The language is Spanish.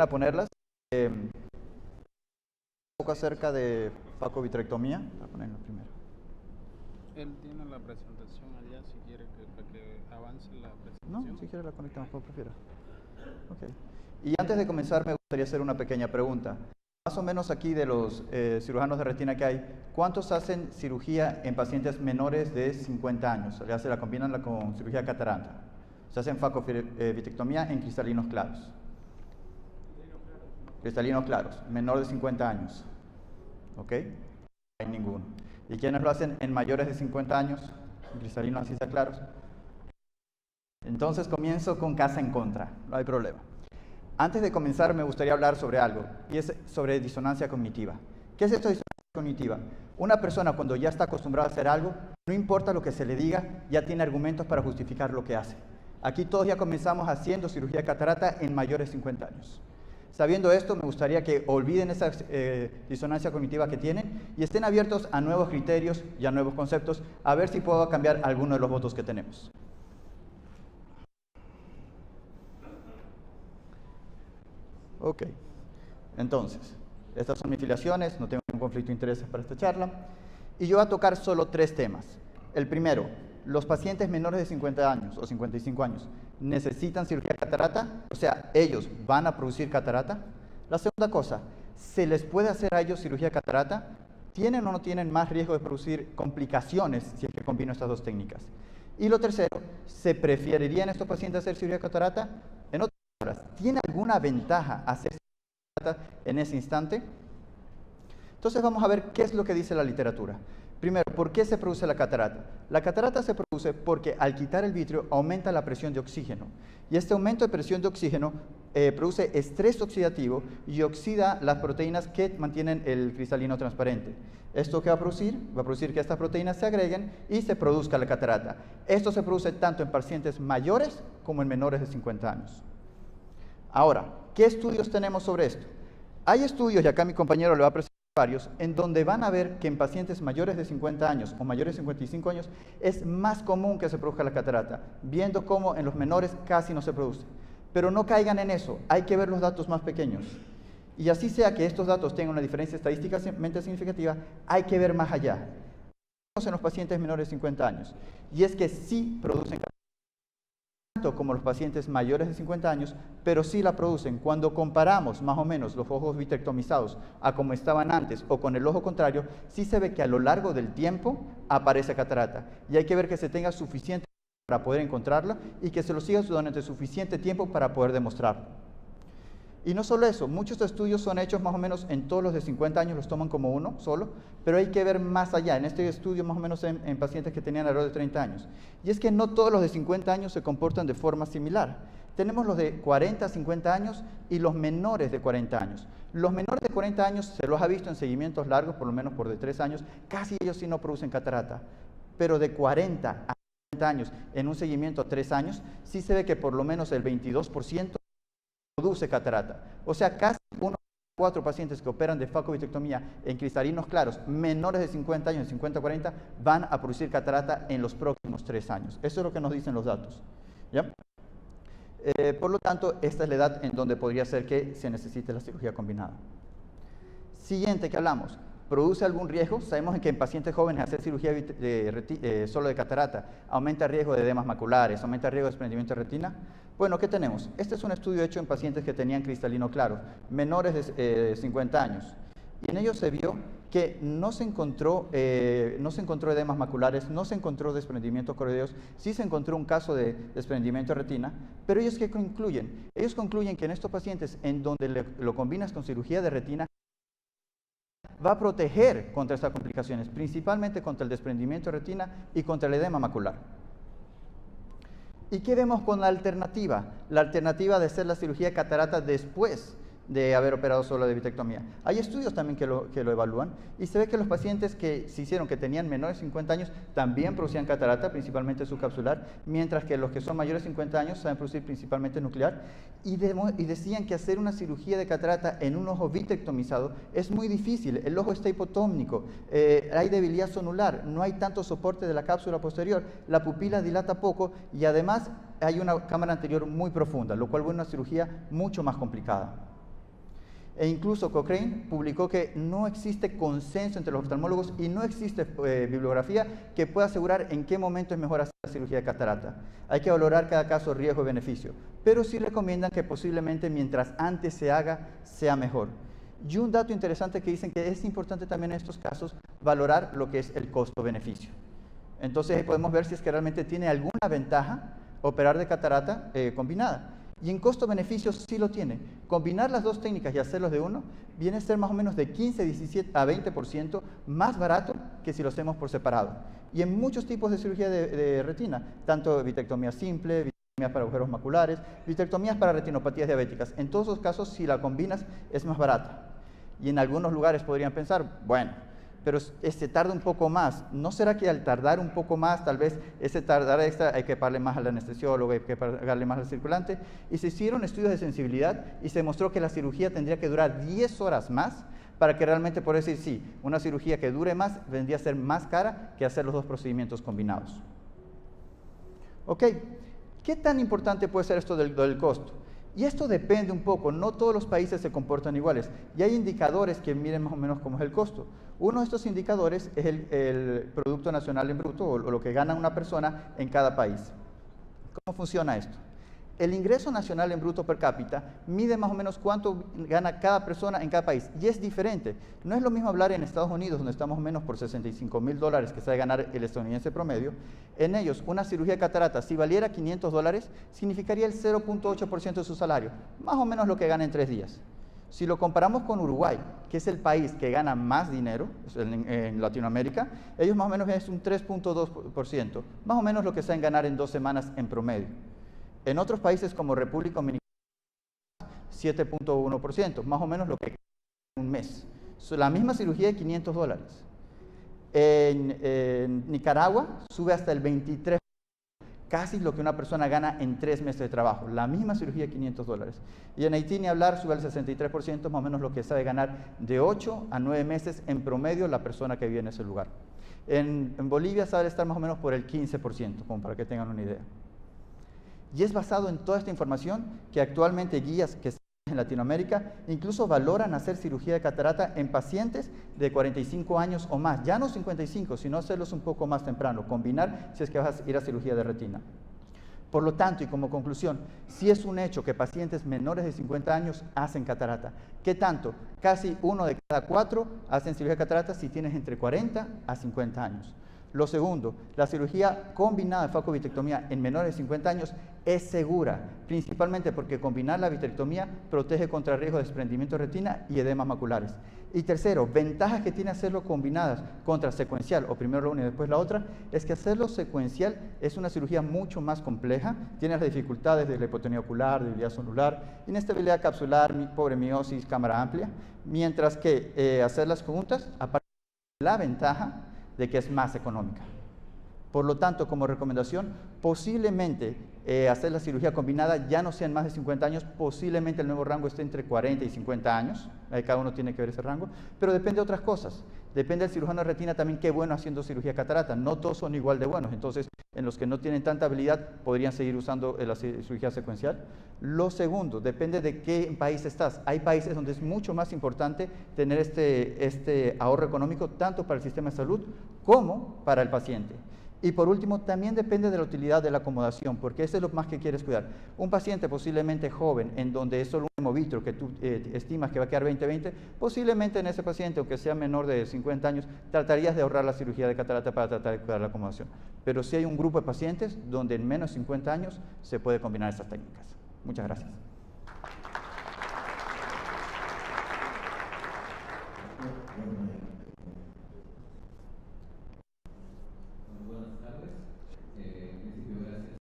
a ponerlas. Un poco acerca de facovitrectomía. Voy a ponerlo primero. Él tiene la presentación allá, si quiere para que avance la presentación. No, si quiere la conectamos como prefiera. Okay. Y antes de comenzar me gustaría hacer una pequeña pregunta. Más o menos aquí de los cirujanos de retina que hay, ¿cuántos hacen cirugía en pacientes menores de 50 años? Ya se la combinan con cirugía catarata. Se hacen facovitrectomía en cristalinos claros. Cristalinos claros, menor de 50 años. ¿Ok? No hay ninguno. ¿Y quiénes lo hacen en mayores de 50 años? En cristalinos así sea claros. Entonces comienzo con casa en contra, no hay problema. Antes de comenzar me gustaría hablar sobre algo, y es sobre disonancia cognitiva. ¿Qué es esto de disonancia cognitiva? Una persona cuando ya está acostumbrada a hacer algo, no importa lo que se le diga, ya tiene argumentos para justificar lo que hace. Aquí todos ya comenzamos haciendo cirugía de catarata en mayores de 50 años. Sabiendo esto, me gustaría que olviden esa disonancia cognitiva que tienen y estén abiertos a nuevos criterios y a nuevos conceptos, a ver si puedo cambiar alguno de los votos que tenemos. Ok, entonces, estas son mis filiaciones, no tengo ningún conflicto de intereses para esta charla. Y yo voy a tocar solo 3 temas. El primero, los pacientes menores de 50 años o 55 años necesitan cirugía de catarata, o sea, ellos van a producir catarata. La segunda cosa, ¿se les puede hacer a ellos cirugía de catarata? ¿Tienen o no tienen más riesgo de producir complicaciones si es que combino estas 2 técnicas? Y lo tercero, ¿se preferiría en estos pacientes hacer cirugía de catarata? En otras palabras, ¿tiene alguna ventaja hacer cirugía de catarata en ese instante? Entonces vamos a ver qué es lo que dice la literatura. Primero, ¿por qué se produce la catarata? La catarata se produce porque al quitar el vitrio aumenta la presión de oxígeno. Y este aumento de presión de oxígeno produce estrés oxidativo y oxida las proteínas que mantienen el cristalino transparente. ¿Esto qué va a producir? Va a producir que estas proteínas se agreguen y se produzca la catarata. Esto se produce tanto en pacientes mayores como en menores de 50 años. Ahora, ¿qué estudios tenemos sobre esto? Hay estudios, y acá mi compañero le va a presentar varios, en donde van a ver que en pacientes mayores de 50 años o mayores de 55 años es más común que se produzca la catarata, viendo cómo en los menores casi no se produce. Pero no caigan en eso, hay que ver los datos más pequeños. Y así sea que estos datos tengan una diferencia estadísticamente significativa, hay que ver más allá. En los pacientes menores de 50 años, y es que sí producen catarata, tanto como los pacientes mayores de 50 años, pero sí la producen. Cuando comparamos más o menos los ojos vitrectomizados a como estaban antes o con el ojo contrario, sí se ve que a lo largo del tiempo aparece catarata. Y hay que ver que se tenga suficiente para poder encontrarla y que se lo siga durante suficiente tiempo para poder demostrarlo. Y no solo eso, muchos estudios son hechos más o menos en todos los de 50 años, los toman como uno solo, pero hay que ver más allá. En este estudio más o menos en pacientes que tenían alrededor de 30 años. Y es que no todos los de 50 años se comportan de forma similar. Tenemos los de 40 a 50 años y los menores de 40 años. Los menores de 40 años se los ha visto en seguimientos largos, por lo menos por de 3 años, casi ellos sí no producen catarata. Pero de 40 a 50 años en un seguimiento a 3 años, sí se ve que por lo menos el 22% produce catarata. O sea, casi 1 de 4 pacientes que operan de facovitrectomía en cristalinos claros menores de 50 años, de 50 a 40, van a producir catarata en los próximos 3 años. Eso es lo que nos dicen los datos. ¿Ya? Por lo tanto, esta es la edad en donde podría ser que se necesite la cirugía combinada. Siguiente que hablamos. ¿Produce algún riesgo? Sabemos que en pacientes jóvenes hacer cirugía solo de catarata aumenta el riesgo de edemas maculares, aumenta el riesgo de desprendimiento de retina. Bueno, ¿qué tenemos? Este es un estudio hecho en pacientes que tenían cristalino claro, menores de 50 años. Y en ellos se vio que no se encontró edemas maculares, no se encontró desprendimiento coroideos, sí se encontró un caso de desprendimiento de retina, pero ellos ¿qué concluyen? Ellos concluyen que en estos pacientes en donde lo combinas con cirugía de retina, va a proteger contra estas complicaciones, principalmente contra el desprendimiento de retina y contra el edema macular. ¿Y qué vemos con la alternativa? La alternativa de hacer la cirugía de catarata después de haber operado solo de vitrectomía. Hay estudios también que lo evalúan y se ve que los pacientes que se hicieron que tenían menores de 50 años también producían catarata, principalmente subcapsular, mientras que los que son mayores de 50 años saben producir principalmente nuclear y decían que hacer una cirugía de catarata en un ojo vitrectomizado es muy difícil, el ojo está hipotónico, hay debilidad sonular, no hay tanto soporte de la cápsula posterior, la pupila dilata poco y además hay una cámara anterior muy profunda, lo cual vuelve una cirugía mucho más complicada. E incluso Cochrane publicó que no existe consenso entre los oftalmólogos y no existe bibliografía que pueda asegurar en qué momento es mejor hacer la cirugía de catarata. Hay que valorar cada caso riesgo y beneficio, pero sí recomiendan que posiblemente mientras antes se haga, sea mejor. Y un dato interesante que dicen que es importante también en estos casos valorar lo que es el costo-beneficio. Entonces podemos ver si es que realmente tiene alguna ventaja operar de catarata combinada. Y en costo-beneficio sí lo tiene. Combinar las dos técnicas y hacerlos de uno viene a ser más o menos de 15, 17 a 20% más barato que si lo hacemos por separado. Y en muchos tipos de cirugía de retina, tanto vitrectomía simple, vitrectomías para agujeros maculares, vitrectomías para retinopatías diabéticas. En todos los casos, si la combinas, es más barata. Y en algunos lugares podrían pensar, bueno, pero tarda un poco más. ¿No será que al tardar un poco más, tal vez ese tardar extra, hay que pagarle más al anestesiólogo, hay que pagarle más al circulante? Y se hicieron estudios de sensibilidad y se demostró que la cirugía tendría que durar 10 horas más para que realmente, por decir, sí, una cirugía que dure más vendría a ser más cara que hacer los dos procedimientos combinados. Ok, ¿qué tan importante puede ser esto del costo? Y esto depende un poco, no todos los países se comportan iguales. Y hay indicadores que miden más o menos cómo es el costo. Uno de estos indicadores es el Producto Nacional en Bruto, o lo que gana una persona en cada país. ¿Cómo funciona esto? El ingreso nacional en bruto per cápita mide más o menos cuánto gana cada persona en cada país. Y es diferente. No es lo mismo hablar en Estados Unidos, donde estamos menos por $65,000 que sabe ganar el estadounidense promedio. En ellos, una cirugía de catarata, si valiera $500, significaría el 0.8% de su salario. Más o menos lo que gana en 3 días. Si lo comparamos con Uruguay, que es el país que gana más dinero en Latinoamérica, ellos más o menos es un 3.2%. Más o menos lo que saben ganar en 2 semanas en promedio. En otros países como República Dominicana, 7.1%, más o menos lo que en un mes. La misma cirugía de $500. En Nicaragua sube hasta el 23%, casi lo que una persona gana en 3 meses de trabajo. La misma cirugía de $500. Y en Haití, ni hablar, sube al 63%, más o menos lo que sabe ganar de 8 a 9 meses en promedio la persona que vive en ese lugar. En Bolivia sabe estar más o menos por el 15%, como para que tengan una idea. Y es basado en toda esta información que actualmente guías que están en Latinoamérica incluso valoran hacer cirugía de catarata en pacientes de 45 años o más. Ya no 55, sino hacerlos un poco más temprano, combinar si es que vas a ir a cirugía de retina. Por lo tanto, y como conclusión, sí es un hecho que pacientes menores de 50 años hacen catarata. ¿Qué tanto? Casi 1 de cada 4 hacen cirugía de catarata si tienes entre 40 a 50 años. Lo segundo, la cirugía combinada de facovitrectomía en menores de 50 años es segura, principalmente porque combinar la vitrectomía protege contra el riesgo de desprendimiento de retina y edemas maculares. Y tercero, ventajas que tiene hacerlo combinadas contra secuencial, o primero la una y después la otra, es que hacerlo secuencial es una cirugía mucho más compleja, tiene las dificultades de la hipotonía ocular, debilidad celular, inestabilidad capsular, pobre miosis, cámara amplia, mientras que hacerlas juntas, aparte de la ventaja de que es más económica. Por lo tanto, como recomendación, posiblemente hacer la cirugía combinada ya no sean más de 50 años, posiblemente el nuevo rango esté entre 40 y 50 años, cada uno tiene que ver ese rango, pero depende de otras cosas. Depende del cirujano de retina también qué bueno haciendo cirugía catarata, no todos son igual de buenos, entonces en los que no tienen tanta habilidad podrían seguir usando la cirugía secuencial. Lo segundo, depende de qué país estás. Hay países donde es mucho más importante tener este ahorro económico tanto para el sistema de salud como para el paciente. Y por último, también depende de la utilidad de la acomodación, porque eso es lo más que quieres cuidar. Un paciente posiblemente joven, en donde es solo un hemovitro que tú estimas que va a quedar 20-20, posiblemente en ese paciente, aunque sea menor de 50 años, tratarías de ahorrar la cirugía de catarata para tratar de cuidar la acomodación. Pero sí hay un grupo de pacientes donde en menos de 50 años se puede combinar estas técnicas. Muchas gracias. Bueno,